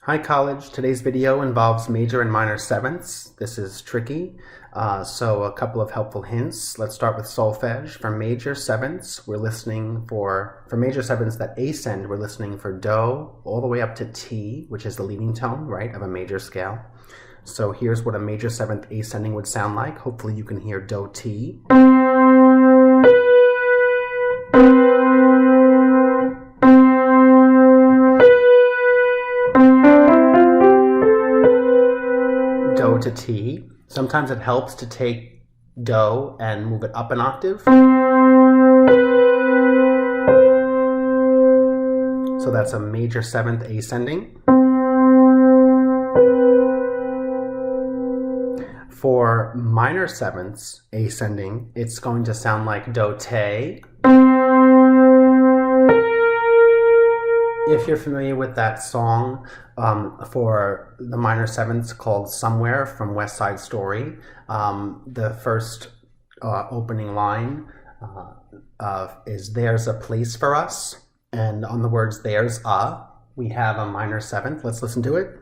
Hi college, today's video involves major and minor sevenths. This is tricky, so a couple of helpful hints. Let's start with solfege. For major sevenths, we're listening for major sevenths that ascend, we're listening for do all the way up to T, which is the leading tone, right, of a major scale. So here's what a major seventh ascending would sound like. Hopefully you can hear do T. Do to T. Sometimes it helps to take do and move it up an octave. So that's a major seventh ascending. For minor sevenths ascending, it's going to sound like do te. If you're familiar with that song for the minor sevenths called Somewhere from West Side Story, the first opening line is "There's a place for us," and on the words "there's a," we have a minor seventh. Let's listen to it.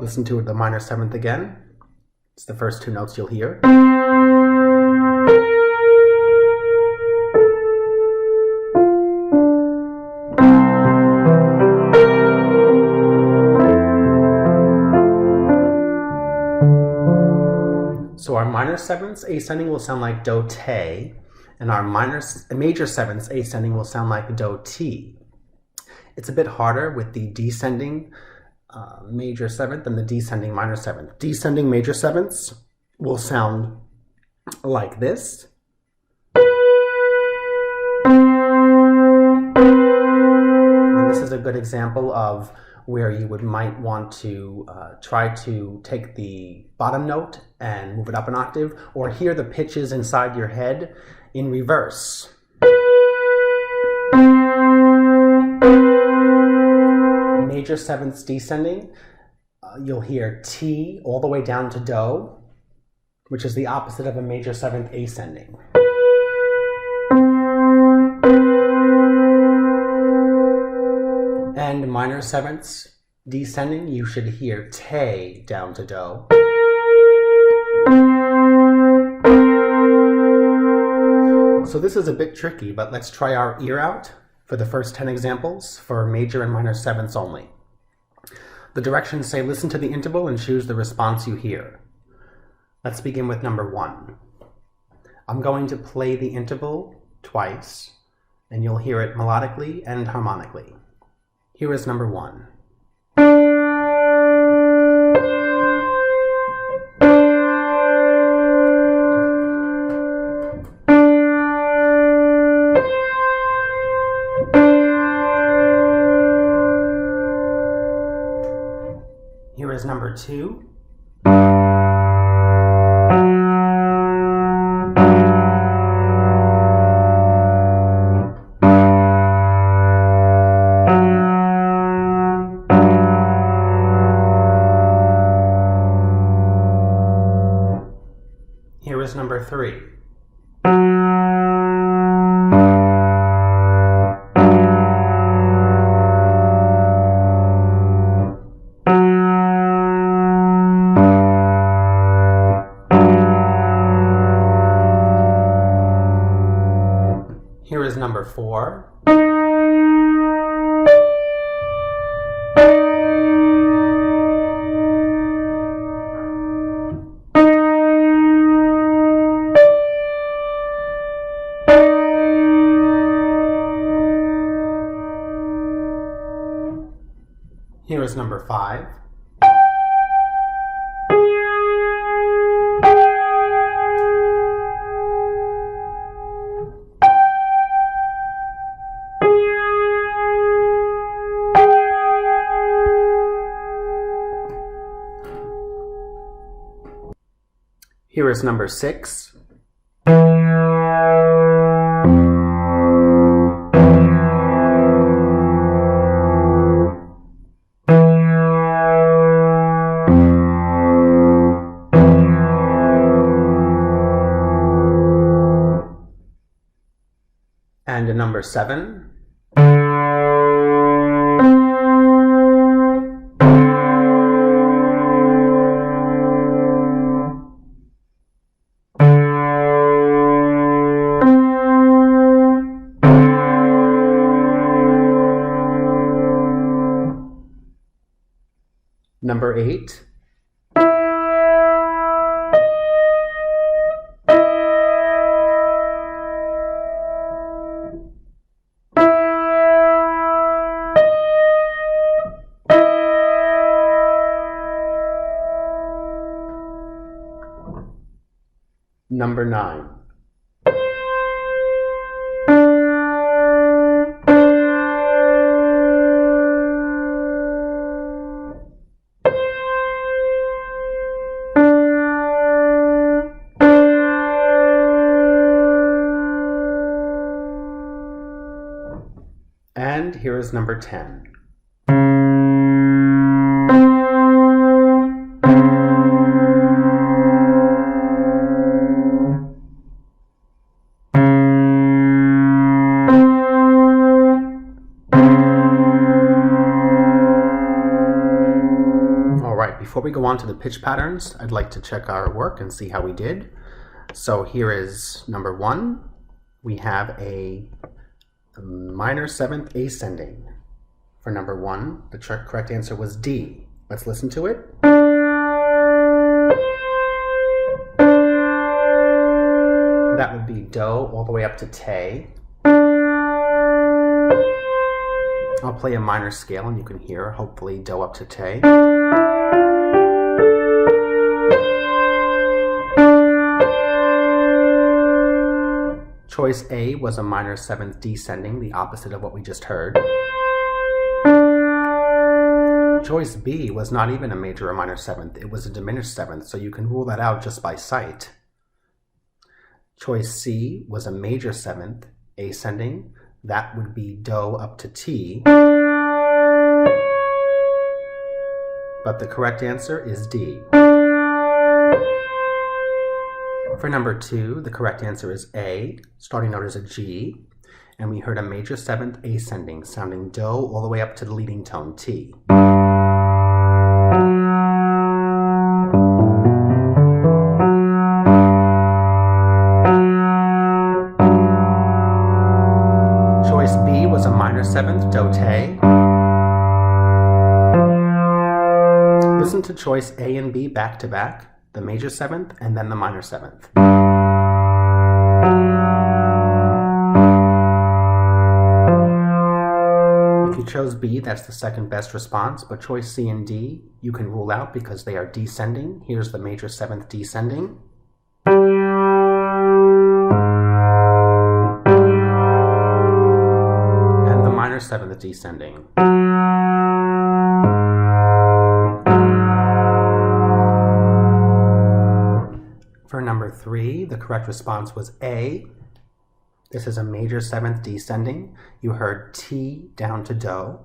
Listen to the minor seventh again. It's the first two notes you'll hear. So our minor sevenths ascending will sound like do te, and our major sevenths ascending will sound like do ti. It's a bit harder with the descending major seventh and the descending minor seventh. Descending major sevenths will sound like this. And this is a good example of where you might want to try to take the bottom note and move it up an octave, or hear the pitches inside your head in reverse. Major sevenths descending, you'll hear T all the way down to do, which is the opposite of a major seventh ascending. And minor sevenths descending, you should hear te down to do. So this is a bit tricky, but let's try our ear out for the first 10 examples for major and minor sevenths only. The directions say listen to the interval and choose the response you hear. Let's begin with number 1. I'm going to play the interval twice, and you'll hear it melodically and harmonically. Here is number 1. Here is number 2. Here is number 3. Here is number 4. Here is number 5. Here is number 6. And a number 7. Number 8. Number 9. And here is number 10. Before we go on to the pitch patterns, I'd like to check our work and see how we did. So here is number 1. We have a minor 7th ascending. For number 1, the correct answer was D. Let's listen to it. That would be Do all the way up to Te. I'll play a minor scale and you can hear, hopefully, Do up to Te. Choice A was a minor 7th descending, the opposite of what we just heard. Choice B was not even a major or minor 7th, it was a diminished 7th, so you can rule that out just by sight. Choice C was a major 7th ascending, that would be Do up to T. But the correct answer is D. For number 2, the correct answer is A. Starting note is a G, and we heard a major 7th ascending, sounding Do all the way up to the leading tone T. Choice B was a minor 7th, Do Te. Listen to choice A and B back to back. The major 7th, and then the minor 7th. If you chose B, that's the second best response, but choice C and D, you can rule out because they are descending. Here's the major 7th descending. And the minor 7th descending. For number 3, the correct response was A. This is a major 7th descending. You heard T down to Do.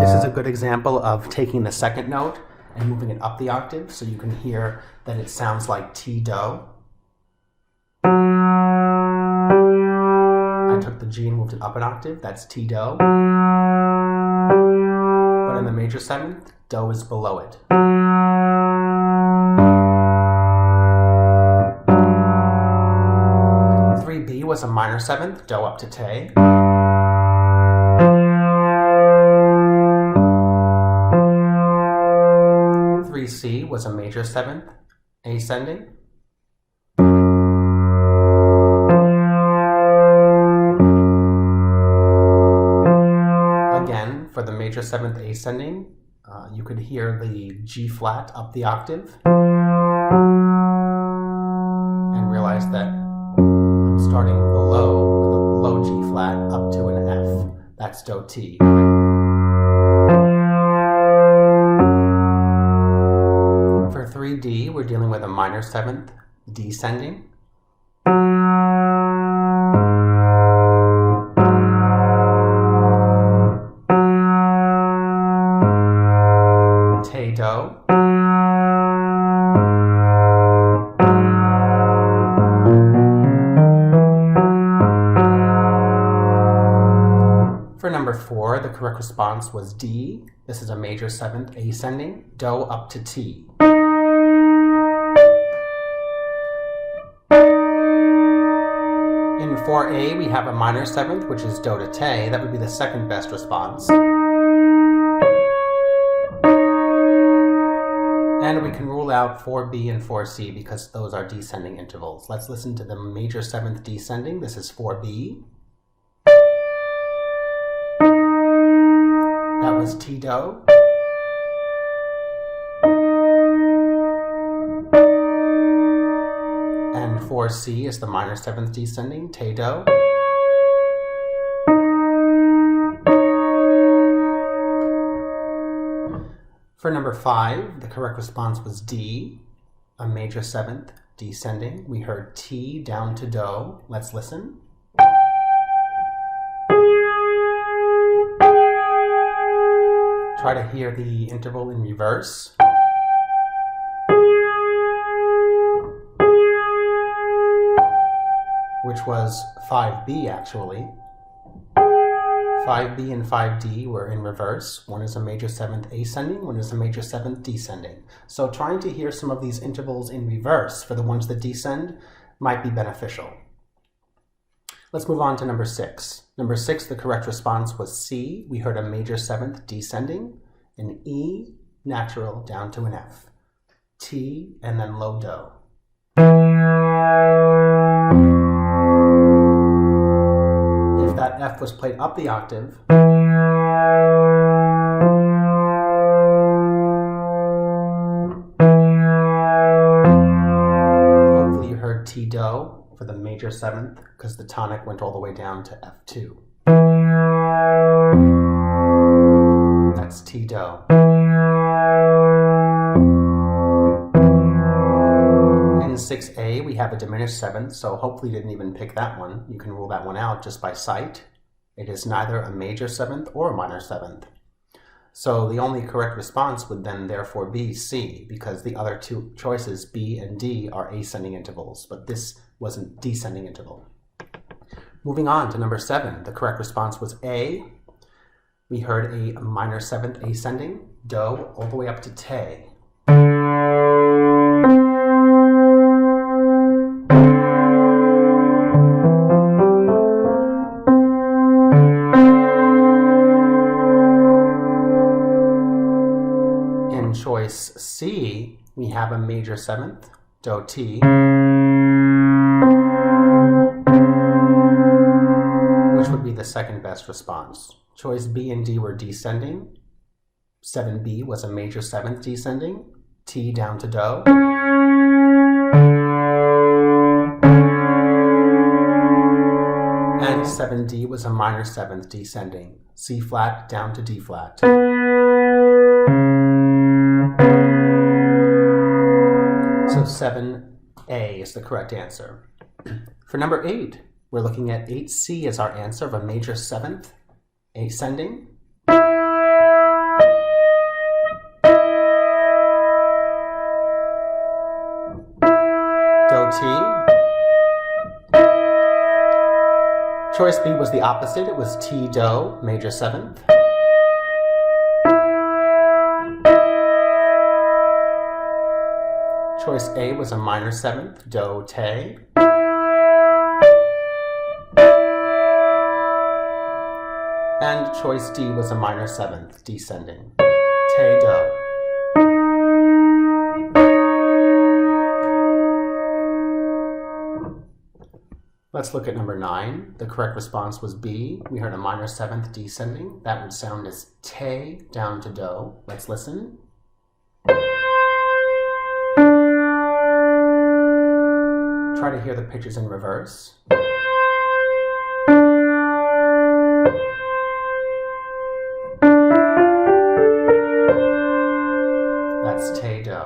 This is a good example of taking the second note and moving it up the octave so you can hear that it sounds like T Do. I took the G and moved it up an octave. That's T Do. But in the major 7th, Do is below it. B was a minor 7th, Do up to Te. 3C was a major 7th, ascending. Again, for the major 7th ascending, you could hear the G flat up the octave and realize that starting below with a low G flat up to an F. That's Do T. For 3D, we're dealing with a minor 7th descending. Te Do. the correct response was D. This is a major 7th ascending, Do up to T. In 4A, we have a minor 7th, which is Do to Te. That would be the second best response. And we can rule out 4B and 4C because those are descending intervals. Let's listen to the major 7th descending. This is 4B. That was T Do. And 4C is the minor 7th descending, Te Do. For number 5, the correct response was D, a major 7th descending. We heard T down to Do. Let's listen. Try to hear the interval in reverse. Which was 5B actually. 5B and 5D were in reverse. One is a major 7th ascending, one is a major 7th descending. So trying to hear some of these intervals in reverse for the ones that descend might be beneficial. Let's move on to number 6. Number 6, the correct response was C. We heard a major 7th descending, an E natural down to an F. T and then low Do. If that F was played up the octave, hopefully you heard T Do for the major 7th because the tonic went all the way down to F2. That's T Do. In 6A, we have a diminished 7th, so hopefully you didn't even pick that one. You can rule that one out just by sight. It is neither a major 7th or a minor 7th. So the only correct response would then therefore be C, because the other two choices, B and D, are ascending intervals, but this wasn't descending interval. Moving on to number 7, the correct response was A. We heard a minor 7th ascending, Do, all the way up to Te. In choice C, we have a major 7th, Do T, which would be the second best response. Choice B and D were descending. 7B was a major 7th descending, T down to Do. And 7D was a minor 7th descending, C flat down to D flat. So 7A is the correct answer. For number 8, we're looking at 8C as our answer of a major 7th ascending. Do T. Choice B was the opposite. It was T Do, major 7th. Choice A was a minor 7th, Do Te. And choice D was a minor 7th, descending, Te Do. Let's look at number 9. The correct response was B. We heard a minor 7th descending. That would sound as Te down to Do. Let's listen. Try to hear the pitches in reverse. That's Te Do.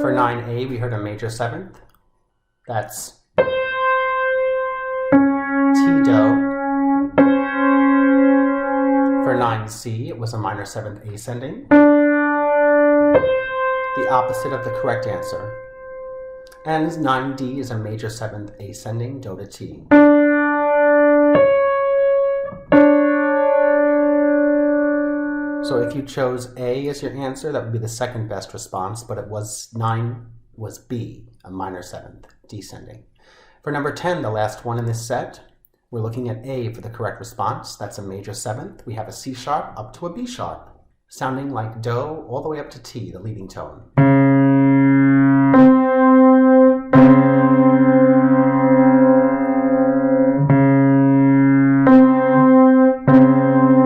For 9A, we heard a major 7th. That's T Do. For 9C, it was a minor 7th ascending. The opposite of the correct answer. And 9D is a major 7th ascending, Do to T. So if you chose A as your answer, that would be the second best response, but it was 9 was B, a minor seventh, descending. For number 10, the last one in this set, we're looking at A for the correct response. That's a major seventh. We have a C sharp up to a B sharp, sounding like Do all the way up to T, the leading tone.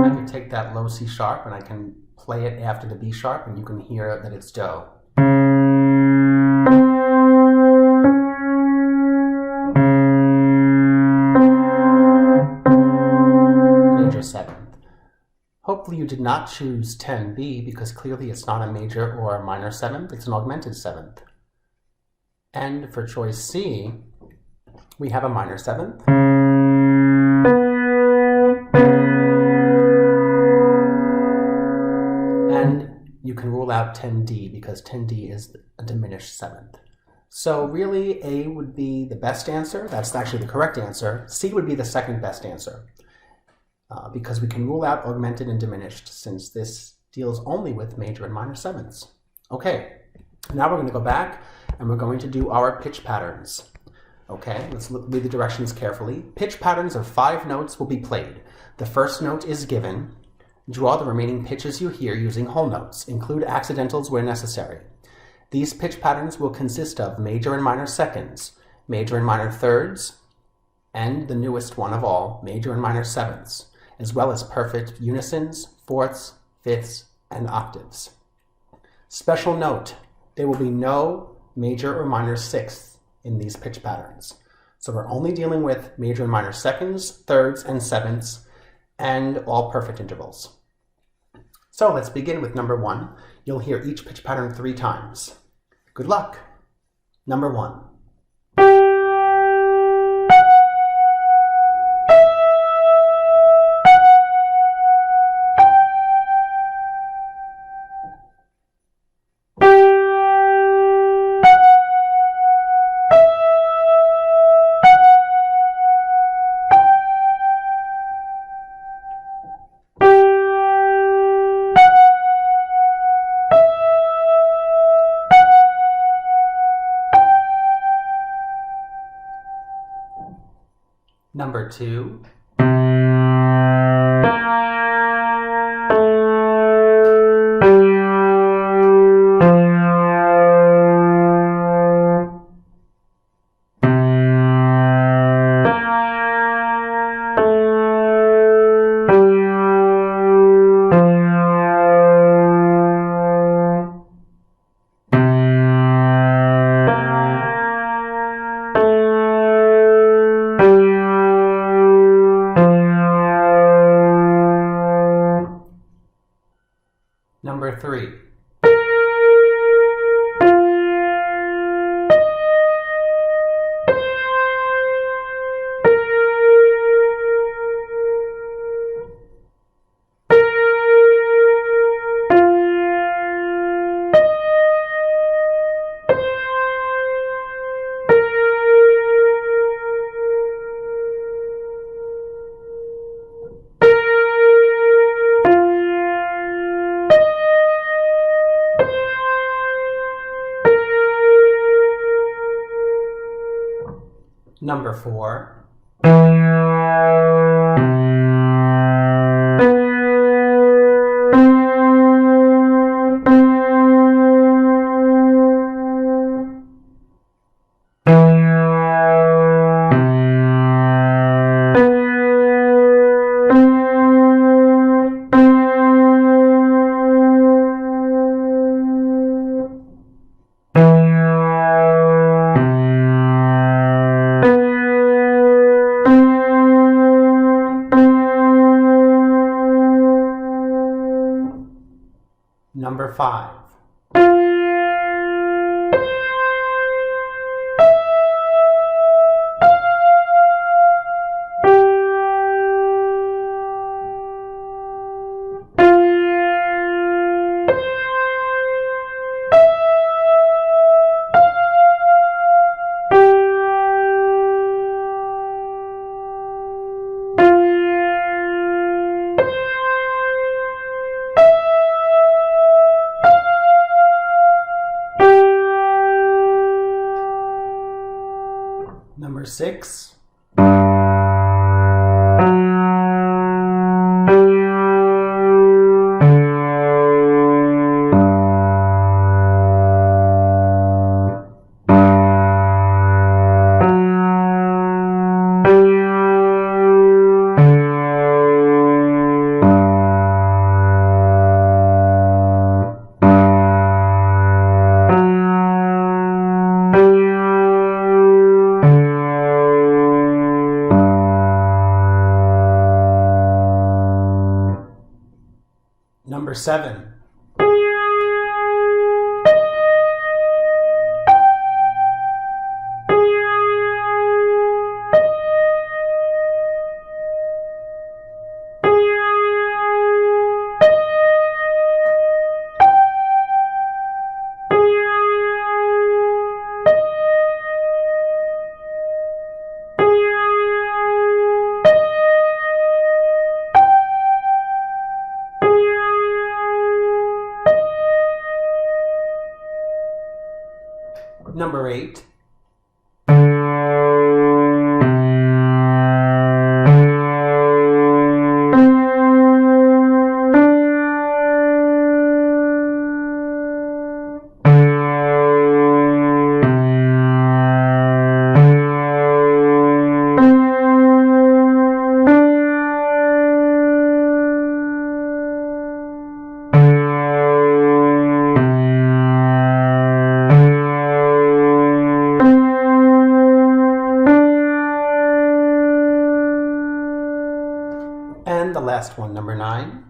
I can take that low C sharp and I can play it after the B sharp, and you can hear that it's Do. Seventh. Hopefully you did not choose 10B because clearly it's not a major or a minor seventh, it's an augmented seventh. And for choice C, we have a minor seventh. And you can rule out 10D because 10D is a diminished seventh. So really A would be the best answer, that's actually the correct answer. C would be the second best answer. Because we can rule out augmented and diminished since this deals only with major and minor sevenths. Okay, now we're going to go back and we're going to do our pitch patterns. Okay, let's read the directions carefully. Pitch patterns of 5 notes will be played. The first note is given. Draw the remaining pitches you hear using whole notes. Include accidentals where necessary. These pitch patterns will consist of major and minor seconds, major and minor thirds, and the newest one of all, major and minor sevenths, as well as perfect unisons, fourths, fifths, and octaves. Special note, there will be no major or minor sixths in these pitch patterns. So we're only dealing with major and minor seconds, thirds, and sevenths, and all perfect intervals. So let's begin with number 1. You'll hear each pitch pattern 3 times. Good luck. Number 1. Number 2. Number 3. Number 4. Number 5. Number 6. Number 7. Number 8. And the last one, number 9.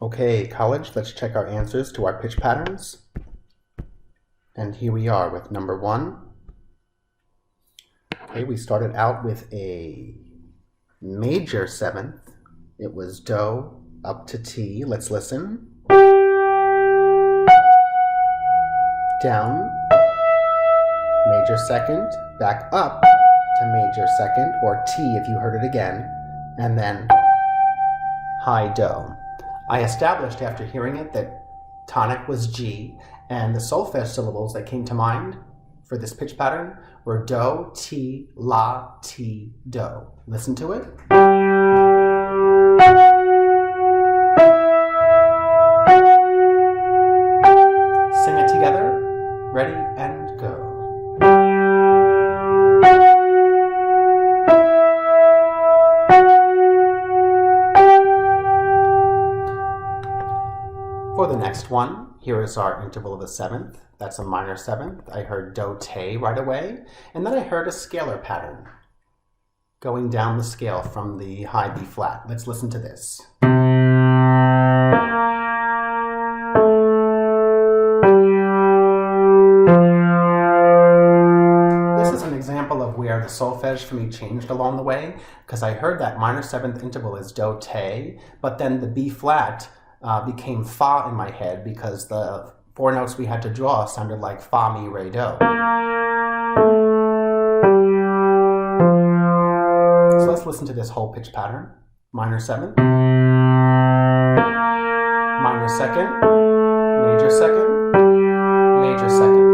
Okay, college, let's check our answers to our pitch patterns. And here we are with number 1. Okay, we started out with a major 7th. It was Do up to T. Let's listen. Down, major 2nd, back up to major 2nd, or T if you heard it again, and then high Do. I established after hearing it that tonic was G, and the solfege syllables that came to mind for this pitch pattern were Do, Ti, La, Ti, Do. Listen to it. Sing it together. Ready and go. For the next one, here is our interval of the 7th. That's a minor 7th. I heard Do, Te right away, and then I heard a scalar pattern going down the scale from the high B flat. Let's listen to this. This is an example of where the solfege for me changed along the way, because I heard that minor 7th interval is Do, Te, but then the B flat became Fa in my head because the 4 notes we had to draw sounded like Fa, Mi, Re, Do. So let's listen to this whole pitch pattern. Minor 7th, minor 2nd, major 2nd, major 2nd.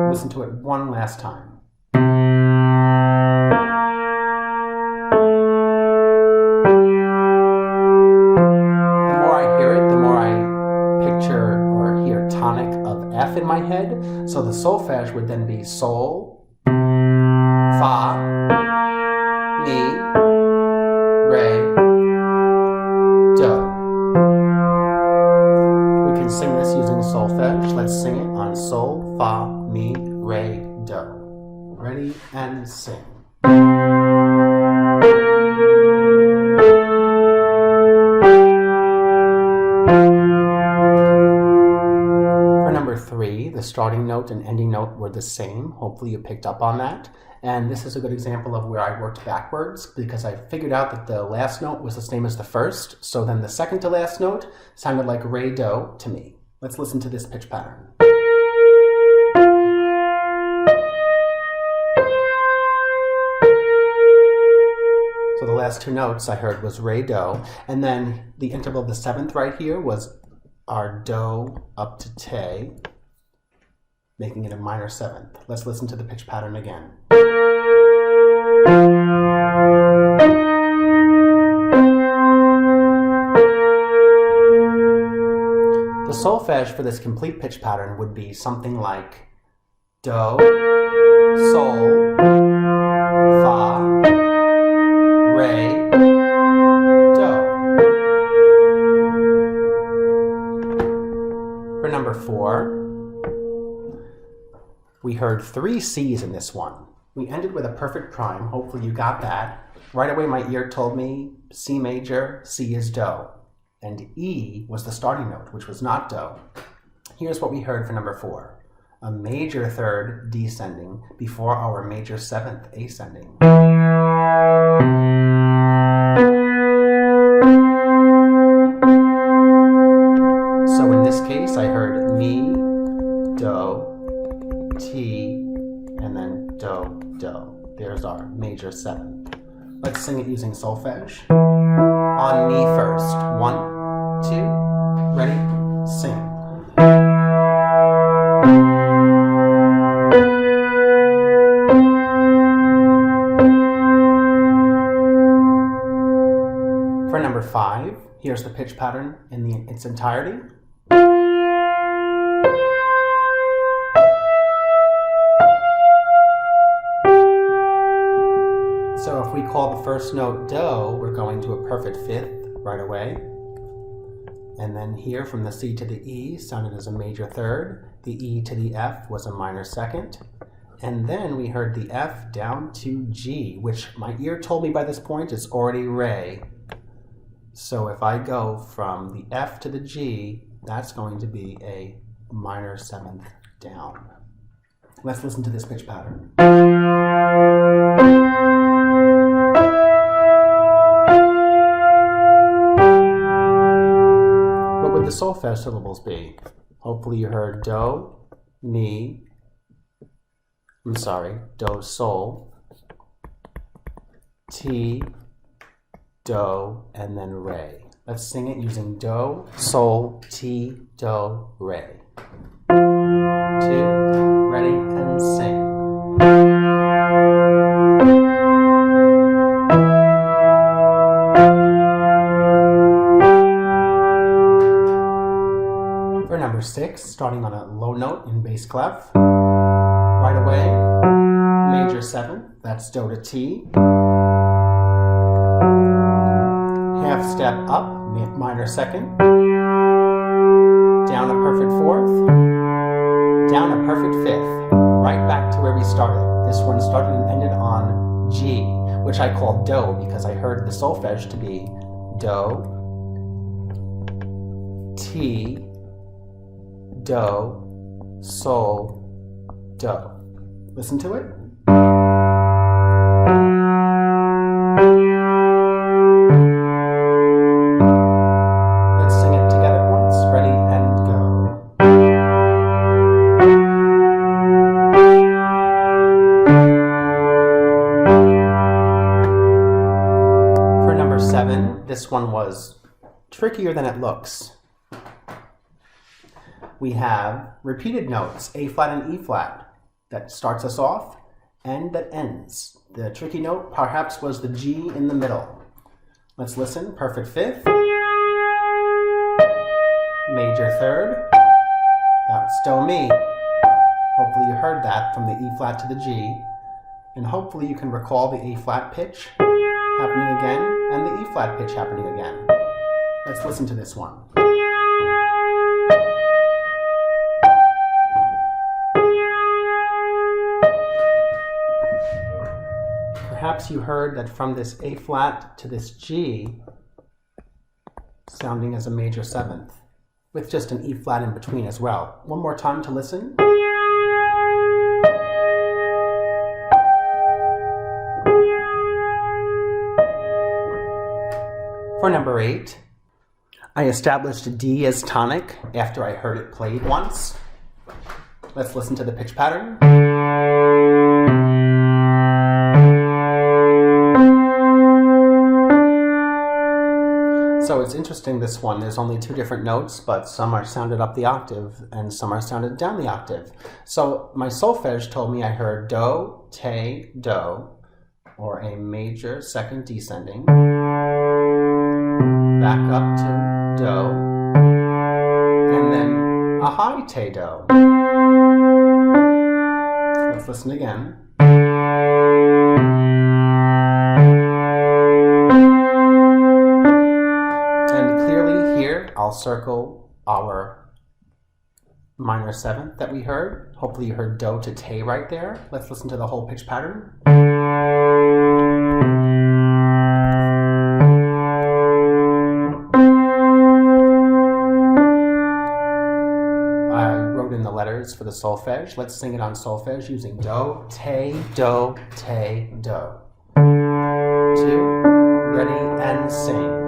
Listen to it one last time. F in my head, so the solfege would then be Sol, Fa, Mi, Re, Do. We can sing this using solfege. Let's sing it on Sol, Fa, Mi, Re, Do. Ready and sing. starting note and ending note were the same. Hopefully you picked up on that. And this is a good example of where I worked backwards because I figured out that the last note was the same as the first. So then the second to last note sounded like re, do to me. Let's listen to this pitch pattern. So the last two notes I heard was re, do, and then the interval of the seventh right here was our do up to te, making it a minor seventh. Let's listen to the pitch pattern again. The solfege for this complete pitch pattern would be something like do, sol, fa, re, do. For number 4, we heard 3 C's in this one. We ended with a perfect prime. Hopefully you got that. Right away my ear told me C major, C is do. And E was the starting note, which was not do. Here's what we heard for number 4. A major third descending before our major seventh ascending. So in this case, I heard mi, do, ti, and then do, do. There's our major seventh. Let's sing it using solfege. On mi first. 1, 2, ready, sing. For number 5, here's the pitch pattern in its entirety. So if we call the first note do, we're going to a perfect fifth right away. And then here from the C to the E sounded as a major third. The E to the F was a minor second. And then we heard the F down to G, which my ear told me by this point is already re. So if I go from the F to the G, that's going to be a minor seventh down. Let's listen to this pitch pattern. What would the solfege syllables be? Hopefully you heard do, mi, do, sol, ti, do, and then re. Let's sing it using do, sol, ti, do, re. 2, ready, and sing. For number 6, starting on a low note in bass clef, right away, major 7, that's do to ti. Half step up, minor second, down a perfect fourth, down a perfect fifth, right back to where we started. This one started and ended on G, which I called do because I heard the solfege to be do, ti, do, sol, do. Listen to it. This one was trickier than it looks. We have repeated notes, A flat and E flat, that starts us off and that ends. The tricky note perhaps was the G in the middle. Let's listen. Perfect fifth, major third, that's do mi. Hopefully you heard that from the E flat to the G, and hopefully you can recall the A flat pitch happening again and the E flat pitch happening again. Let's listen to this one. Perhaps you heard that from this A flat to this G, sounding as a major seventh. with just an E flat in between as well. One more time to listen. For number 8, I established D as tonic after I heard it played once. Let's listen to the pitch pattern. So it's interesting, this one, there's only 2 different notes, but some are sounded up the octave and some are sounded down the octave. So my solfege told me I heard do, te, do, or a major second descending, back up to do, and then a high te do. Let's listen again. I'll circle our minor 7th that we heard. Hopefully you heard do to te right there. Let's listen to the whole pitch pattern. I wrote in the letters for the solfege. Let's sing it on solfege using do, te, do, te, do. 2, ready, and sing.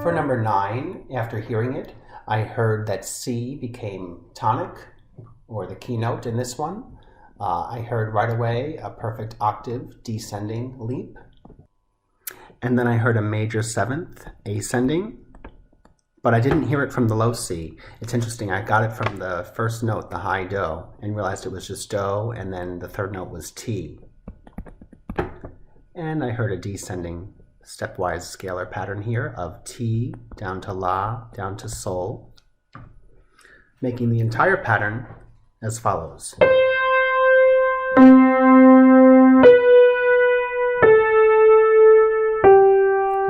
For number 9, after hearing it, I heard that C became tonic, or the keynote in this one. I heard right away a perfect octave descending leap. And then I heard a major 7th ascending, but I didn't hear it from the low C. It's interesting, I got it from the first note, the high do, and realized it was just do, and then the 3rd note was T. And I heard a descending stepwise scalar pattern here of T down to La, down to Sol, making the entire pattern as follows.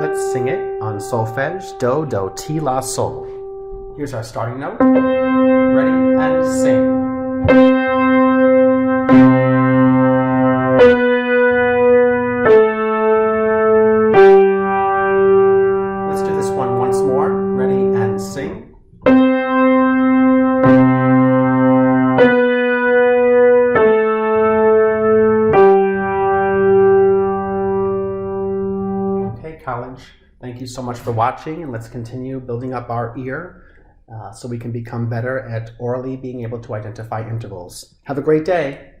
Let's sing it on solfege, do, do, ti, la, sol. Here's our starting note. Ready, and sing. Let's do this one once more. Ready, and sing. College. Thank you so much for watching, and let's continue building up our ear so we can become better at orally being able to identify intervals. Have a great day.